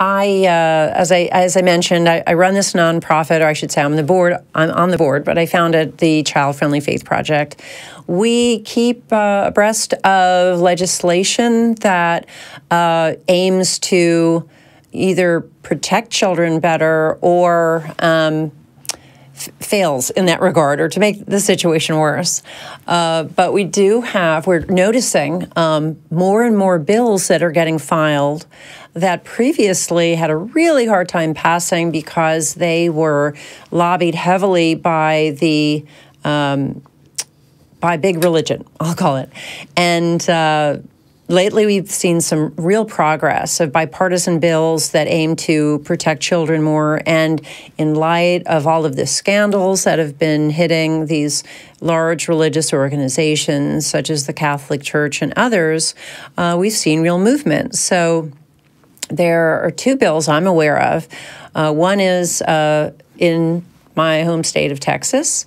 as I mentioned, I run this nonprofit, or I should say I'm on the board, but I founded the Child Friendly Faith Project. We keep abreast of legislation that aims to either protect children better or fails in that regard, or to make the situation worse. But we're noticing more and more bills that are getting filed that previously had a really hard time passing because they were lobbied heavily by by big religion, I'll call it. And lately, we've seen some real progress of bipartisan bills that aim to protect children more. And in light of all of the scandals that have been hitting these large religious organizations, such as the Catholic Church and others, we've seen real movement. So there are two bills I'm aware of. One is in my home state of Texas.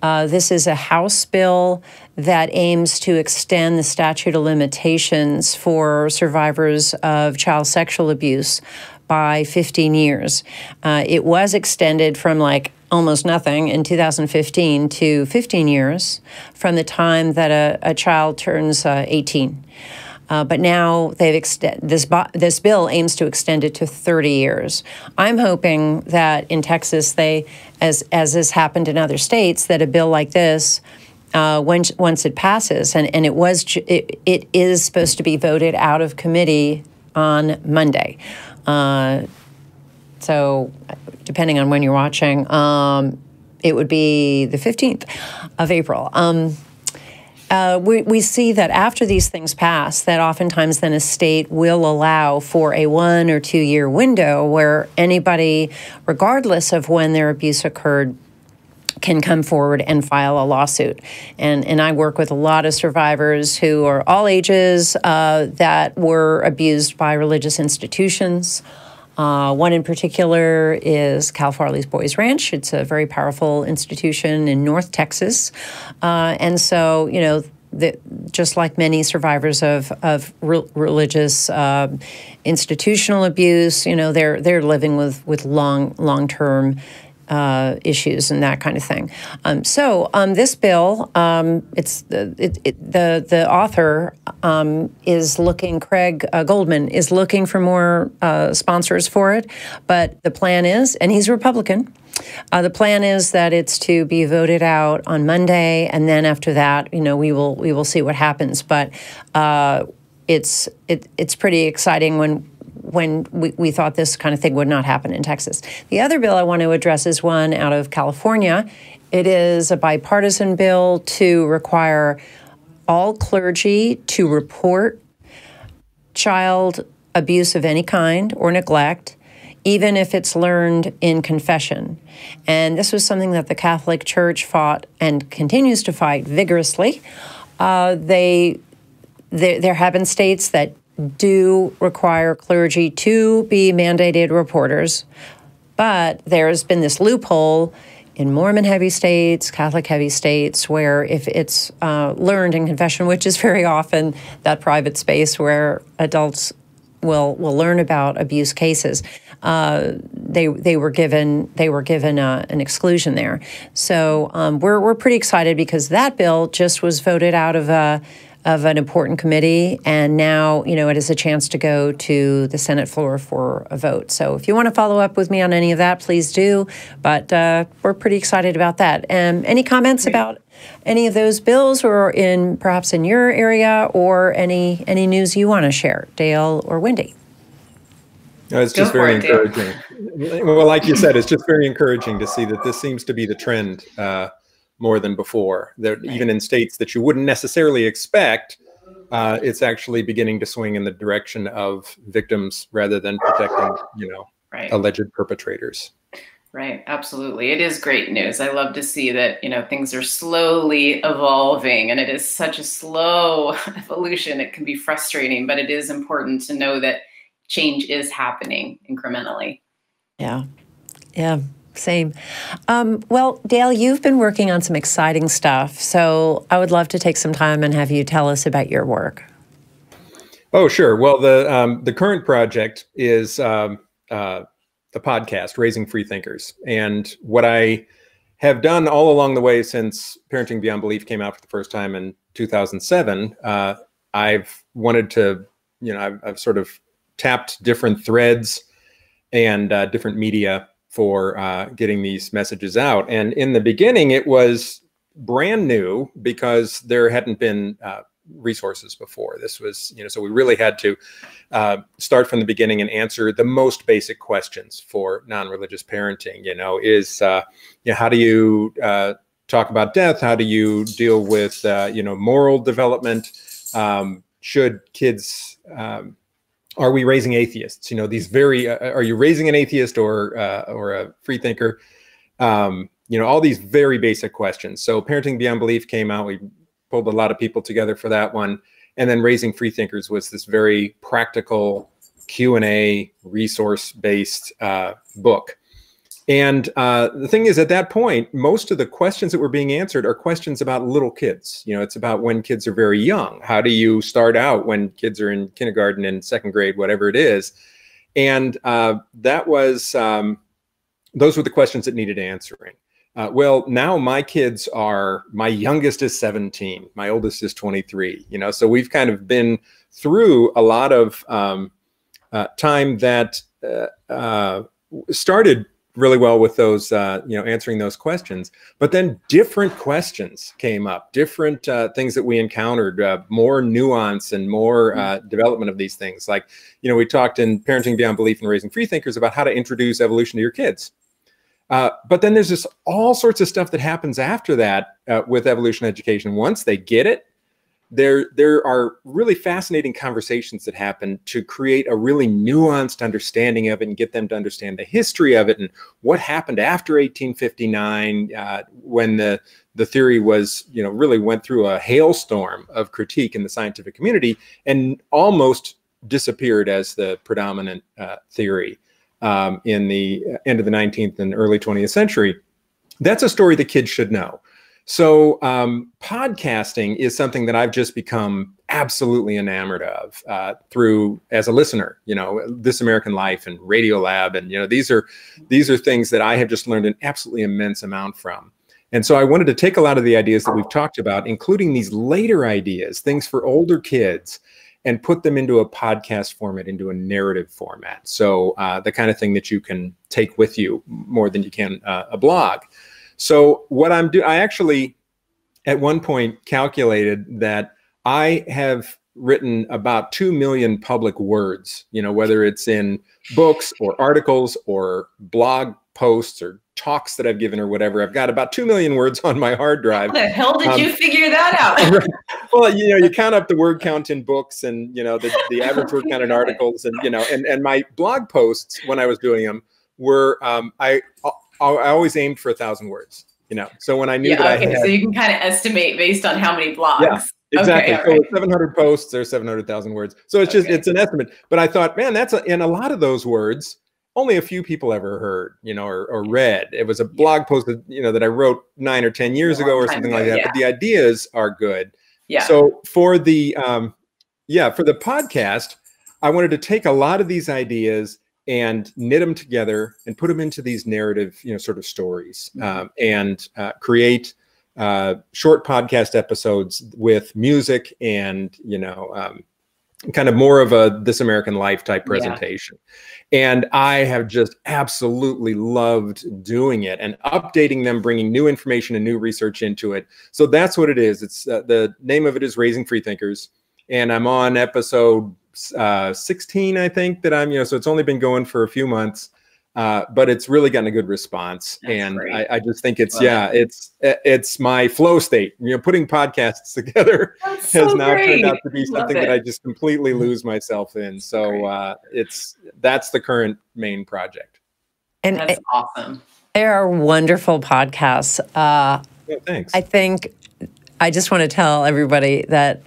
This is a House bill that aims to extend the statute of limitations for survivors of child sexual abuse by 15 years. It was extended from almost nothing in 2015 to 15 years from the time that a child turns 18. But now this bill aims to extend it to 30 years. I'm hoping that in Texas, as has happened in other states, that a bill like this, once it passes, and it is supposed to be voted out of committee on Monday. So depending on when you're watching, it would be the 15th of April. We see that after these things pass, that oftentimes then a state will allow for a 1 or 2 year window where anybody, regardless of when their abuse occurred, can come forward and file a lawsuit. And I work with a lot of survivors who are all ages that were abused by religious institutions. One in particular is Cal Farley's Boys Ranch. It's a very powerful institution in North Texas. And so, just like many survivors of religious institutional abuse, they're living with long-term issues and that kind of thing. So this bill, the author is looking, Craig Goldman is looking for more sponsors for it, but the plan is, and he's a Republican, the plan is that it's to be voted out on Monday, and then after that, we will see what happens. But it's pretty exciting when we thought this kind of thing would not happen in Texas. The other bill I want to address is one out of California. It is a bipartisan bill to require all clergy to report child abuse of any kind or neglect, even if it's learned in confession. And this was something that the Catholic Church fought and continues to fight vigorously. There have been states that do require clergy to be mandated reporters, but there's been this loophole in Mormon-heavy states, Catholic-heavy states, where if it's learned in confession, which is very often that private space where adults will learn about abuse cases, they were given an exclusion there. So we're pretty excited because that bill just was voted out of an important committee, and now it has a chance to go to the Senate floor for a vote. So if you want to follow up with me on any of that, please do. But we're pretty excited about that. Any comments about any of those bills, or perhaps in your area, or any news you want to share, Dale or Wendy? No, it's just very encouraging. Well, like you said, it's just very encouraging to see that this seems to be the trend more than before. That even in states that you wouldn't necessarily expect, it's actually beginning to swing in the direction of victims rather than protecting, alleged perpetrators. Right, absolutely. It is great news. I love to see that, things are slowly evolving, and it is such a slow evolution. It can be frustrating, but it is important to know that change is happening incrementally. Yeah. Same. Well, Dale, you've been working on some exciting stuff, so I would love to take some time and have you tell us about your work. Oh, sure. Well, the current project is the podcast, Raising Free Thinkers. And what I have done all along the way since Parenting Beyond Belief came out for the first time in 2007, I've wanted to, I've sort of tapped different threads and different media for getting these messages out. And in the beginning, it was brand new because there hadn't been resources before. This was, so we really had to start from the beginning and answer the most basic questions for non-religious parenting. How do you talk about death? How do you deal with, moral development? Should kids, are we raising atheists? These are you raising an atheist or a free thinker? All these very basic questions. So Parenting Beyond Belief came out. We pulled a lot of people together for that one. And then Raising Free Thinkers was this very practical Q&A resource-based book. And the thing is, at that point, most of the questions that were being answered are questions about little kids. It's about when kids are very young. How do you start out when kids are in kindergarten and second grade, whatever it is? And that was, those were the questions that needed answering. Well, now my youngest is 17, my oldest is 23, so we've kind of been through a lot of time that started really well with those, answering those questions, but then different questions came up, different things that we encountered, more nuance and more development of these things. Like, we talked in Parenting Beyond Belief and Raising Free Thinkers about how to introduce evolution to your kids. But then there's just all sorts of stuff that happens after that with evolution education. Once they get it, there are really fascinating conversations that happen to create a really nuanced understanding of it and get them to understand the history of it and what happened after 1859 when the theory was, really went through a hailstorm of critique in the scientific community and almost disappeared as the predominant theory. In the end of the 19th and early 20th century. That's a story that kids should know. So podcasting is something that I've just become absolutely enamored of through as a listener, This American Life and Radio Lab. And, these are things that I have just learned an absolutely immense amount from. And so I wanted to take a lot of the ideas that we've talked about, including these later ideas, things for older kids, and put them into a podcast format, into a narrative format. So the kind of thing that you can take with you more than you can a blog. So what I actually, at one point, calculated that I have written about 2 million public words, whether it's in books or articles or blog posts or talks that I've given or whatever. I've got about 2 million words on my hard drive. How the hell did you figure that out? Right. Well, you count up the word count in books and, the average word count in articles and, and my blog posts when I was doing them were, I always aimed for 1,000 words, so when I knew that I had. So you can kind of estimate based on how many blogs. Yeah. Exactly. Okay, so right. 700 posts, there's 700,000 words. So it's just, it's an estimate. But I thought, man, and a lot of those words, only a few people ever heard, or read. It was a blog post that, that I wrote 9 or 10 years ago or something like that. Yeah. But the ideas are good. Yeah. So for the, for the podcast, I wanted to take a lot of these ideas and knit them together and put them into these narrative, sort of stories, and create short podcast episodes with music and, kind of more of a This American Life type presentation. Yeah. And I have just absolutely loved doing it and updating them, bringing new information and new research into it. So that's what it is. It's the name of it is Raising Free Thinkers. And I'm on episode 16, I think, that I'm, so it's only been going for a few months. But it's really gotten a good response. That's and I just think it's, it's my flow state. Putting podcasts together has now turned out to be something that I just completely lose myself in. So that's the current main project. And that's awesome. They are wonderful podcasts. Thanks. I just want to tell everybody that,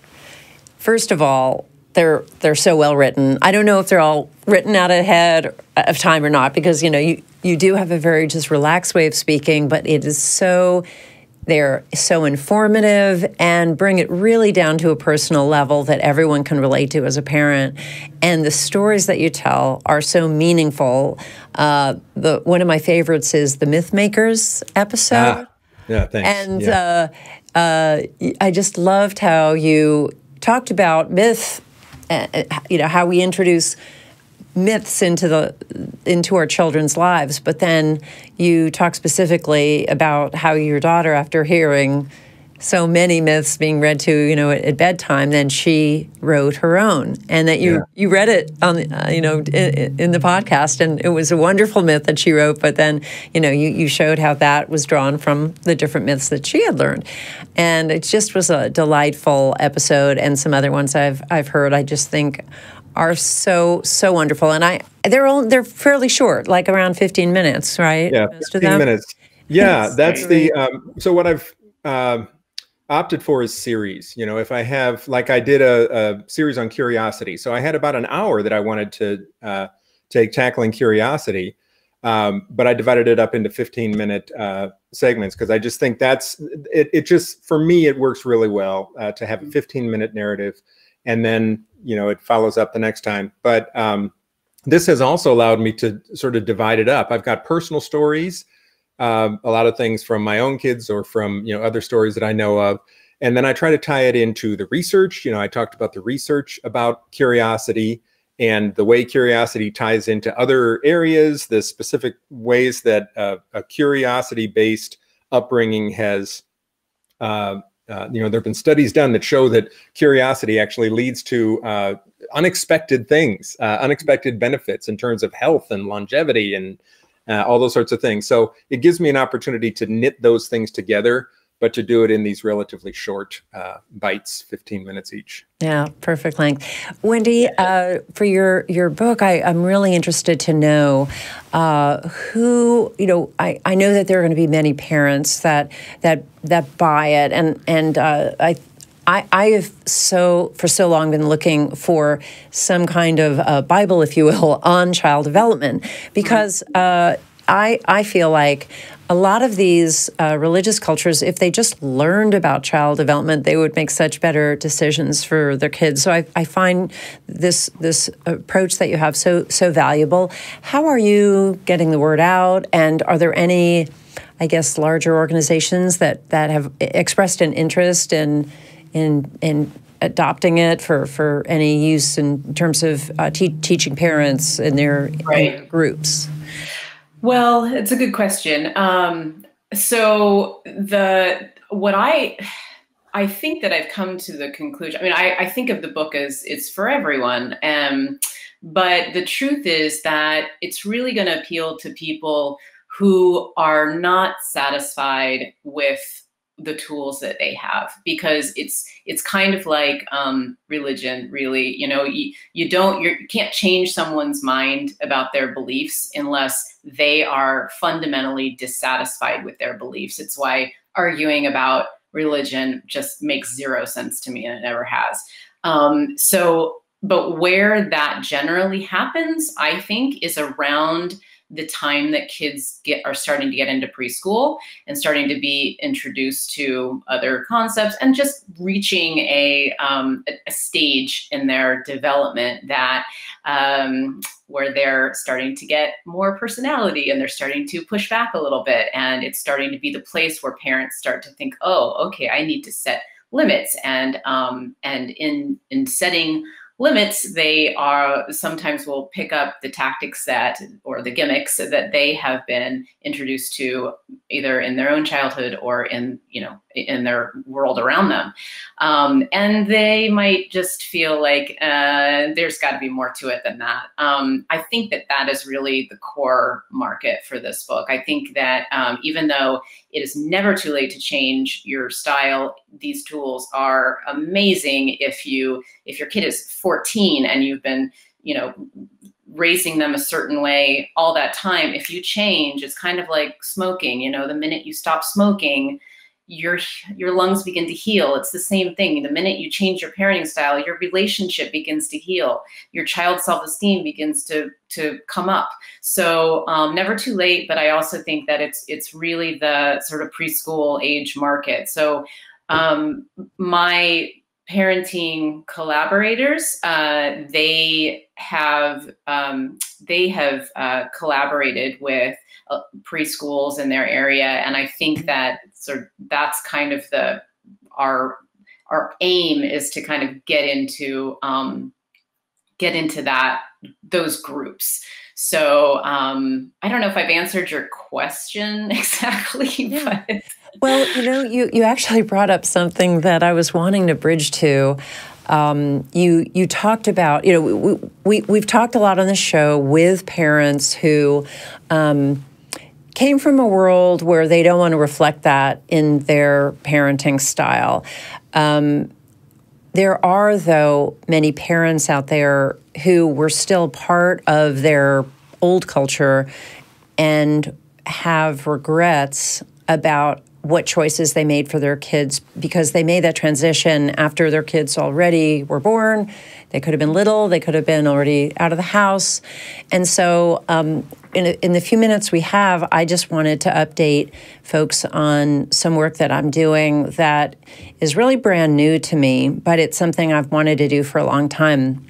first of all, they're so well written. I don't know if they're all written out ahead of time or not, because you do have a very just relaxed way of speaking, but it is so they're so informative and bring it really down to a personal level that everyone can relate to as a parent. And the stories that you tell are so meaningful. One of my favorites is the Myth Makers episode. Yeah, thanks. And I just loved how you talked about myth, how we introduce myths into our children's lives, but then you talk specifically about how your daughter, after hearing so many myths being read to at bedtime, then she wrote her own, and that you read it on in the podcast, and it was a wonderful myth that she wrote. But then you showed how that was drawn from the different myths that she had learned, and it just was a delightful episode. And some other ones I've heard, I just think are so wonderful, and they're fairly short, like around 15 minutes, right? Yeah, 15 minutes. Yeah, that's the so what I've opted for is series. If I have, like I did a series on curiosity, so I had about an hour that I wanted to take tackling curiosity, but I divided it up into 15-minute segments because I just think that's it. Just for me, it works really well to have a 15-minute narrative, and then it follows up the next time. But this has also allowed me to sort of divide it up. I've got personal stories, a lot of things from my own kids or from other stories that I know of, and then I try to tie it into the research. I talked about the research about curiosity and the way curiosity ties into other areas, the specific ways that a curiosity-based upbringing has there have been studies done that show that curiosity actually leads to unexpected things, unexpected benefits in terms of health and longevity and all those sorts of things. So it gives me an opportunity to knit those things together, but to do it in these relatively short bites, 15 minutes each. Yeah, perfect length. Wendy, for your book, I'm really interested to know who, I know that there are going to be many parents that buy it, and I have for so long been looking for some kind of Bible, if you will, on child development, because I feel like a lot of these religious cultures, if they just learned about child development, they would make such better decisions for their kids. So I find this approach that you have so valuable. How are you getting the word out? And are there any, I guess, larger organizations that have expressed an interest in adopting it for any use in terms of teaching parents in their groups? Well, it's a good question. So what I think that I've come to the conclusion, I think of the book as it's for everyone. But the truth is that it's really going to appeal to people who are not satisfied with the tools that they have, because it's kind of like religion, really. You can't change someone's mind about their beliefs unless they are fundamentally dissatisfied with their beliefs. It's why arguing about religion just makes zero sense to me, and it never has. But where that generally happens, I think, is around the time that kids are starting to get into preschool and starting to be introduced to other concepts and just reaching a stage in their development that where they're starting to get more personality and they're starting to push back a little bit. And it's starting to be the place where parents start to think, oh, okay, I need to set limits. And in setting limits, they sometimes will pick up the tactics or the gimmicks that they have been introduced to either in their own childhood or in their world around them. And they might just feel like there's got to be more to it than that. I think that is really the core market for this book. I think that even though it is never too late to change your style, these tools are amazing if your kid is 14 and you've been, raising them a certain way all that time. If you change, it's kind of like smoking. The minute you stop smoking, your lungs begin to heal. It's the same thing. The minute you change your parenting style, your relationship begins to heal. Your child's self-esteem begins to come up. So never too late, but I also think that it's really the sort of preschool age market. So my parenting collaborators, they have collaborated with preschools in their area, and I think that that's kind of our aim is to kind of get into those groups. So I don't know if I've answered your question exactly. Yeah. But well, you actually brought up something that I was wanting to bridge to. You talked about, we've talked a lot on the show with parents who came from a world where they don't want to reflect that in their parenting style. There are, though, many parents out there who were still part of their old culture and have regrets about what choices they made for their kids because they made that transition after their kids already were born. They could have been little, they could have been already out of the house. And so in the few minutes we have, I just wanted to update folks on some work that I'm doing that is really brand new to me, but it's something I've wanted to do for a long time.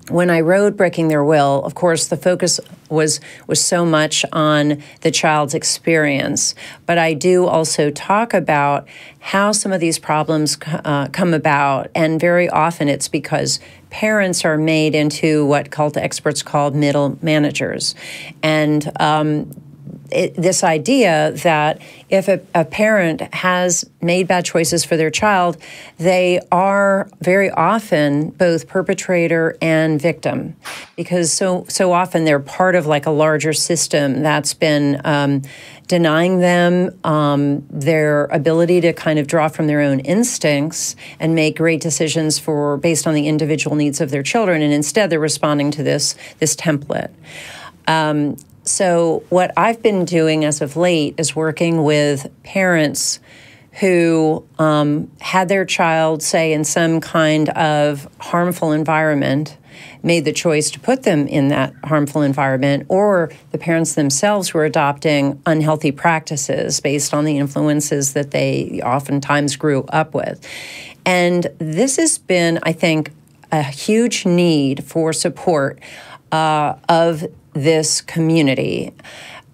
When I wrote Breaking Their Will, of course, the focus was so much on the child's experience. But I do also talk about how some of these problems come about. And very often it's because parents are made into what cult experts call middle managers. And this idea that if a parent has made bad choices for their child, they are very often both perpetrator and victim, because so often they're part of like a larger system that's been denying them their ability to kind of draw from their own instincts and make great decisions based on the individual needs of their children, and instead they're responding to this template. So what I've been doing as of late is working with parents who had their child, say, in some kind of harmful environment, made the choice to put them in that harmful environment, or the parents themselves were adopting unhealthy practices based on the influences that they oftentimes grew up with. And this has been, I think, a huge need for support of this community.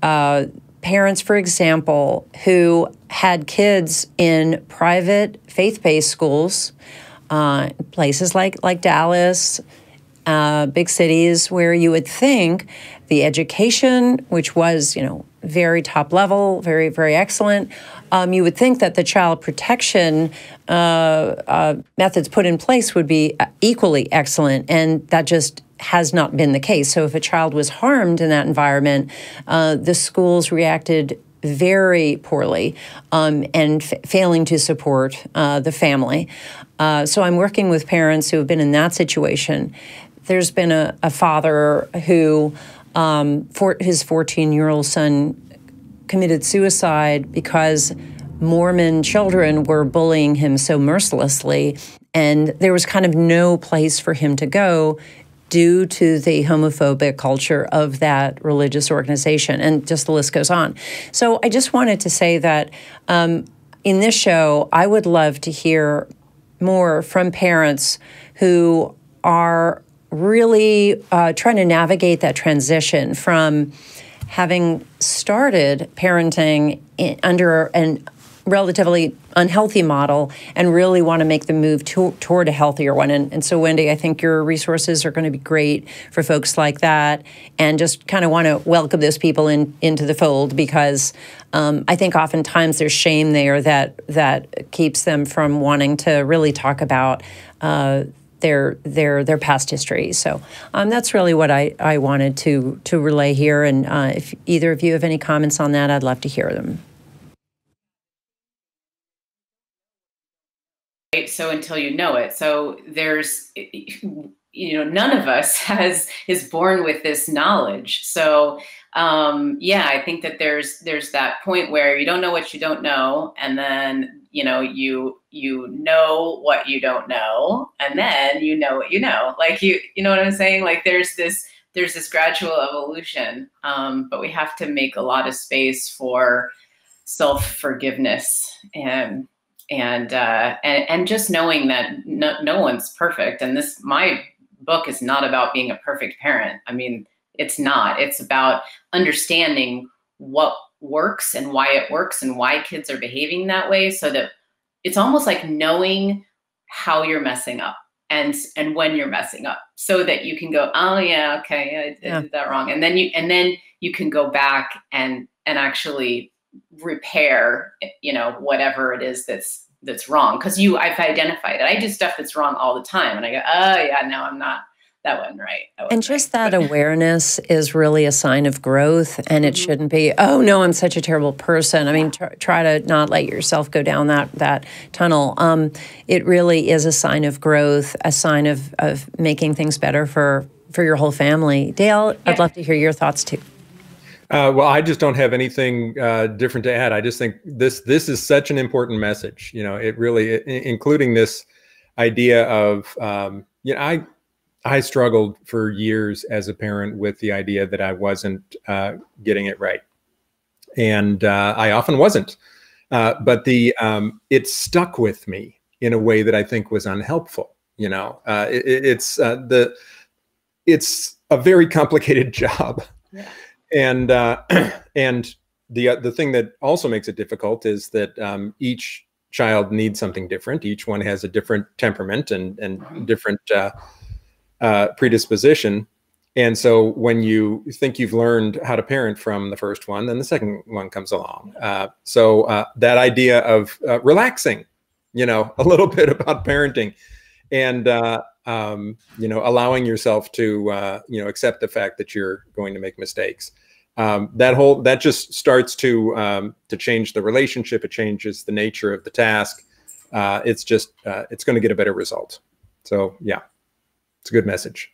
Parents, for example, who had kids in private faith-based schools, places like Dallas, big cities where you would think the education, which was, very top level, very, very excellent, you would think that the child protection methods put in place would be equally excellent, and that just has not been the case. So if a child was harmed in that environment, the schools reacted very poorly and failing to support the family. So I'm working with parents who have been in that situation. There's been a father who, for his 14-year-old son, committed suicide because Mormon children were bullying him so mercilessly, and there was kind of no place for him to go due to the homophobic culture of that religious organization, and just the list goes on. So I just wanted to say that in this show, I would love to hear more from parents who are really trying to navigate that transition from having started parenting under an relatively unhealthy model and really want to make the move toward a healthier one. And so, Wendy, I think your resources are going to be great for folks like that, and just kind of want to welcome those people into the fold, because I think oftentimes there's shame there that keeps them from wanting to really talk about their past history. So that's really what I wanted to relay here. And if either of you have any comments on that, I'd love to hear them. So until you know it. So there's, none of us is born with this knowledge. So yeah, I think that there's that point where you don't know what you don't know, and then you know what you don't know, and then you know what you know. Like you know what I'm saying? Like there's this gradual evolution, but we have to make a lot of space for self-forgiveness and just knowing that no one's perfect. And my book is not about being a perfect parent. I mean, it's not. It's about understanding what works and why it works and why kids are behaving that way, so that it's almost like knowing how you're messing up and when you're messing up, so that you can go, oh yeah, okay, I did that wrong. And then you can go back and actually repair, you know, whatever it is that's wrong. Because I've identified it. I do stuff that's wrong all the time, and I go, oh yeah, no, I'm not. That wasn't right. And just that awareness is really a sign of growth, and it shouldn't be, oh no, I'm such a terrible person. I mean, try to not let yourself go down that tunnel. It really is a sign of growth, a sign of making things better for your whole family. Dale, I'd love to hear your thoughts too. Well, I just don't have anything different to add. I just think this is such an important message. You know, it really, including this idea of, you know, I struggled for years as a parent with the idea that I wasn't getting it right. And I often wasn't. But it stuck with me in a way that I think was unhelpful. You know, it's a very complicated job. Yeah. And the thing that also makes it difficult is that each child needs something different. Each one has a different temperament and different predisposition. And so when you think you've learned how to parent from the first one, then the second one comes along. So that idea of relaxing, you know, a little bit about parenting, and you know, allowing yourself to you know, accept the fact that you're going to make mistakes. That just starts to change the relationship. It changes the nature of the task. It's going to get a better result. So yeah. It's a good message.